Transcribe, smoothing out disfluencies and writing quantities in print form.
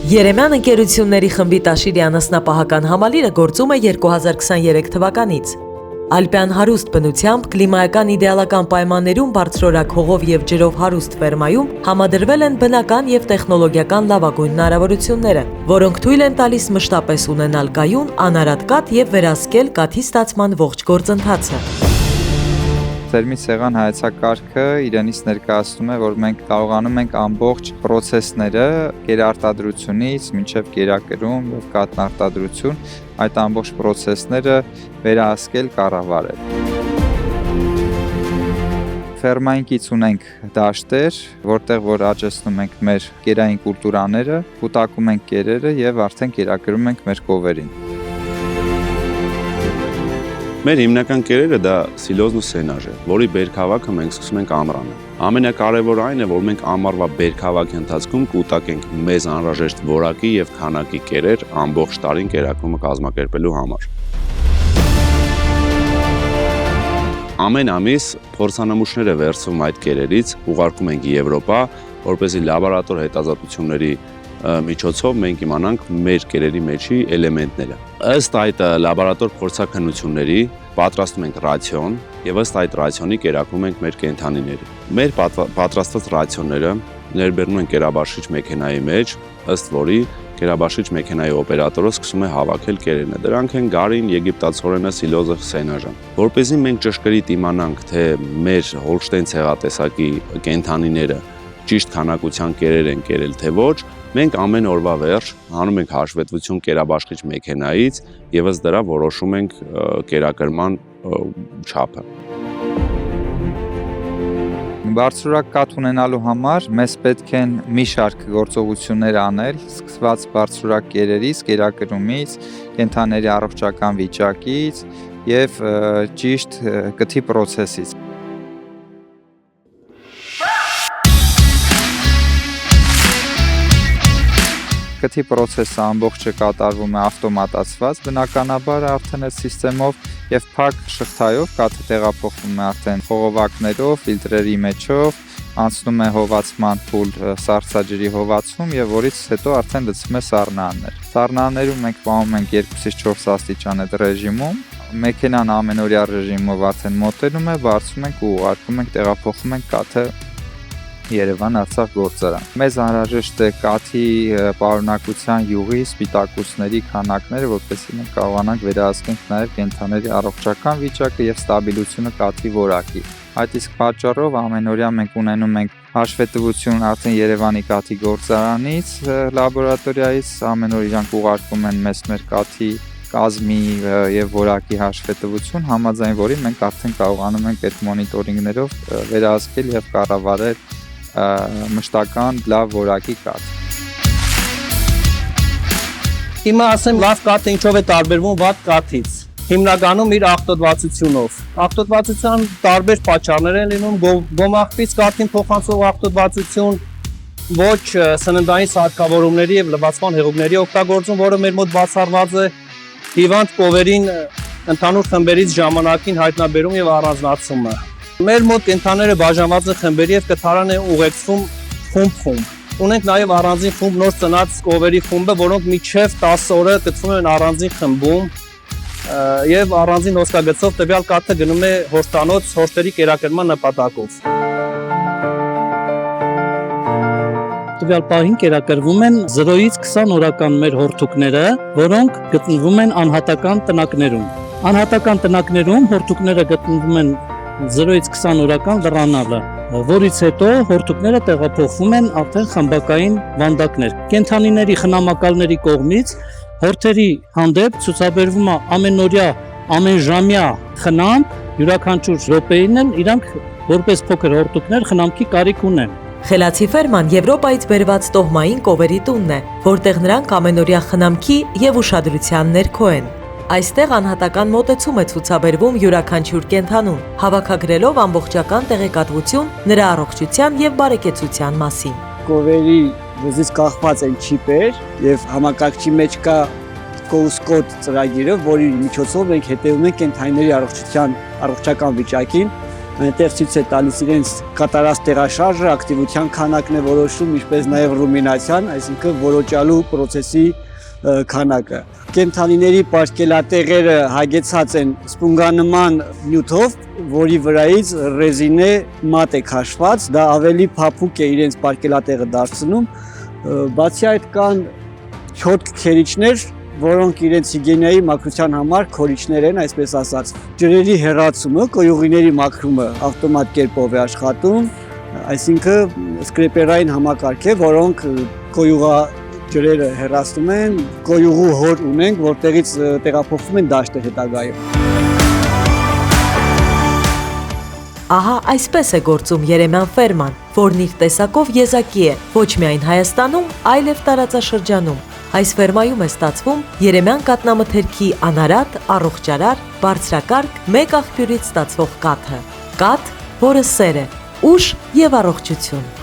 Երեմյան ընկերությունների խմբի Տաշիրի անասնապահական համալիրը գործում է 2023 թվականից։ Ալպյան հարուստ բնությամբ, կլիմայական իդեալական պայմաններում բարձրորակ հողով և ջրով հարուստ ֆերմայում համադրվել են բնական և տեխնոլոգիական լավագույն հնարավորությունները, որոնք թույլ են տալիս մշտապես ունենալ կայուն, անարատ կաթ և վերահսկել կաթի ստացման ողջ գործընթացը։ Թերմի սեղան հայեցակարգը իրենից ներկայացնում է, որ մենք կարողանում ենք ամբողջ պրոցեսները գերարտադրությունից մինչև գերակրում և կաթնարտադրություն այդ ամբողջ պրոցեսները վերահսկել, կառավարել։ Ֆերմայինքից ունենք դաշտեր, որտեղ որ աճեցնում ենք մեր կերային կուլտուրաները, կուտակում ենք կերերը և արդեն գերակրում ենք մեր կովերին։ Մեր հիմնական կերերը դա սիլոզն ու սենաժ է, որի բերքահավաքը մենք սկսում ենք ամռանը։ Ամենակարևորը այն է, որ մենք ամառվա բերքահավաքի ընթացքում կուտակենք մեզ անհրաժեշտ որակի և քանակի կերեր ամբողջ տարին կերակրումը կազմակերպելու համար։ Ամեն ամիս փորձանմուշներ է վերցվում այդ կերերից, ուղարկում ենք Եվրոպա, որպեսզի լաբորատոր հետազոտությունների միջոցով մենք իմանանք մեր կերերի մեջի էլեմենտները։ Ըստ այդ լաբորատոր փորձաքննությունների պատրաստում ենք ռացիոն եւ ըստ այդ ռացիոնի կերակրում ենք մեր կենդանիները։ Մեր պատրաստած ռացիոնները ներբեռնում են կերաբաշխիչ մեքենայի մեջ, ըստ որի կերաբաշխիչ մեքենայի օպերատորը սկսում է հավաքել կերերները։ Դրանք են գարին, եգիպտացորենը, սիլոզը, սենաժը։ Որպեսզի մենք ճշգրիտ իմանանք, թե մեր հոլշտեյն ցեղատեսակի կենդանիները ճիշտ քանակության կերեր են կերել, թե ոչ, մենք ամեն օրվա վերջ անում ենք հաշվետվություն կերաբաշխիչ մեքենայից եւ ըստ դրա որոշում ենք կերակրման չափը։ Բարձրորակ կաթ ունենալու համար մեզ պետք են մի շարք գործողություններ անել, սկսված բարձրորակ կերերից, կերակրումից, կենդանիների առողջական վիճակից եւ ճիշտ կթի պրոցեսից։ Կթի պրոցեսը ամբողջը կատարվում է ավտոմատացված, բնականաբար արդեն այդ սիստեմով եւ փակ շղթայով կաթը տեղափոխվում է արդեն խողովակներով, ֆիլտրերի մեջով, անցնում է հովացման փուլ սառցաջրի հովացում եւ որից հետո արդեն լցվում է սառնարաններ։ Սառնարաններում մենք պահում ենք 2-ից 4 աստիճան այդ ռեժիմում, մեքենան ամենօրյա ռեժիմով արդեն մոտենում է, բարձում ենք ու ուղարկում ենք, տեղափոխում ենք կաթը Երևան Արցախ գործարան։ Մեզ անհրաժեշտ է կաթի պարունակության յուղի, սպիտակուցների քանակները, որպեսզի մենք կարողանանք վերահսկենք նաև կենդանիների առողջական վիճակը եւ ստաբիլությունը կաթի որակի։ Այդ իսկ պատճառով ամենօրյա մենք ունենում ենք հաշվետվություն արդեն Երևանի կաթի գործարանից, լաբորատորիայից, ամեն օր իրանք ուղարկում են մեզ մեր կաթի կազմի եւ որակի հաշվետվություն, համաձայն որին մենք արդեն կարողանում ենք այդ մոնիտորինգներով վերահսկել եւ կառավարել մշտական լավ որակի կաթ։ Հիմա ասեմ լավ կաթը ինչով է տարբերվում վատ կաթից։ Հիմնականում իր աղտոտվածությունով։ Աղտոտվածության տարբեր պատճառներ են լինում, գոմաղբից կաթին փոխանցող աղտոտվածություն, ոչ սննդային սարքավորումների եւ լվացման հեղուկների օգտագործում, որը մեր մոտ բացառված է, հիվանդ կովերին ընդհանուր խմբերից ժամանակին հայտնաբերում եւ առանձնացումը։ Մեր մոտ կենդանիները բաժանված են խմբերի եւ կթարան են ուղեկցվում խումբ։ Ունենք նաեւ առանձին խումբ նոր ծնած կովերի խումբը, որոնք մինչեւ 10 օրը գտնվում են առանձին խմբում եւ առանձին հոսքագծով տվյալ կաթը գնում է հորտանոց հորտերի կերակրման նպատակով։ Տվյալ պահին կերակրվում են 0-ից 20 օրական մեր հորթուկները, որոնք գտնվում են անհատական տնակներում։ Անհատական տնակներում հորթուկները գտնվում են 0-ից 20 օրական լրանալը, որից հետո հորթուկները տեղափոխվում են արդեն խմբակային վանդակներ։ Կենդանիների խնամակալների կողմից հորթերի հանդեպ ցուցաբերվում է ամենօրյա, ամենժամյա խնամք, յուրաքանչյուր րոպեին էլ իրանք որպես փոքր հորթուկներ խնամքի կարիք ունեն։ Խելացի ֆերման Եվրոպայից բերված տոհմային կովերի տունն է, որտեղ նրանք ամենօրյա խնամքի եւ ուշադրության ներքո են։ Այստեղ անհատական մոտեցում է ցուցաբերվում յուրաքանչյուր կենդանուն, հավաքագրելով ամբողջական տեղեկատվություն նրա առողջության եւ բարեկեցության մասին։ Կովերի վզից կախված են չիպեր եւ համակարգչի մեջ կա կոուսկոդ ծրագիրը, որի միջոցով մենք հետեւում ենք կենդանիների առողջական վիճակին, այնտեղ ցույց է տալիս իրենց կատարած տեղաշարժը, ակտիվության քանակն է որոշում, ինչպես նաև ռումինացիան, այսինքն որոճալու process-ի քանակը։ Կենդանիների պարկելատեղերը հագեցած են սպունգանման նյութով, որի վրայից ռեզինե մատ է քաշված, դա ավելի փափուկ է իրենց պարկելատեղը դարձնում։ Բացի այդ կան չորք քերիչներ, որոնք իրենց հիգիենայի մաքրության համար քորիչներ են, այսպես ասած։ Ջրերի հեռացումը, կոյուղիների մաքրումը ավտոմատ կերպով է աշխատում, այսինքն սկրեպերային համակարգ է, որոնք կոյուղա ջրերը հեռացնում են, կոյուղու հոր ունենք, որտեղից տեղափոխվում են դաշտը հետագայում։ Ահա այսպես է գործում Երեմյան ֆերման, որն իր տեսակով եզակի է ոչ միայն Հայաստանում, այլև տարածաշրջանում։ Այս ֆերմայում է ստացվում Երեմյան կատնամթերքի անարատ, առողջարար, բարձրակարգ, մեկ աղբյուրից ստացվող կաթը։ Կաթ, որը սեր է, ուժ եւ առողջություն։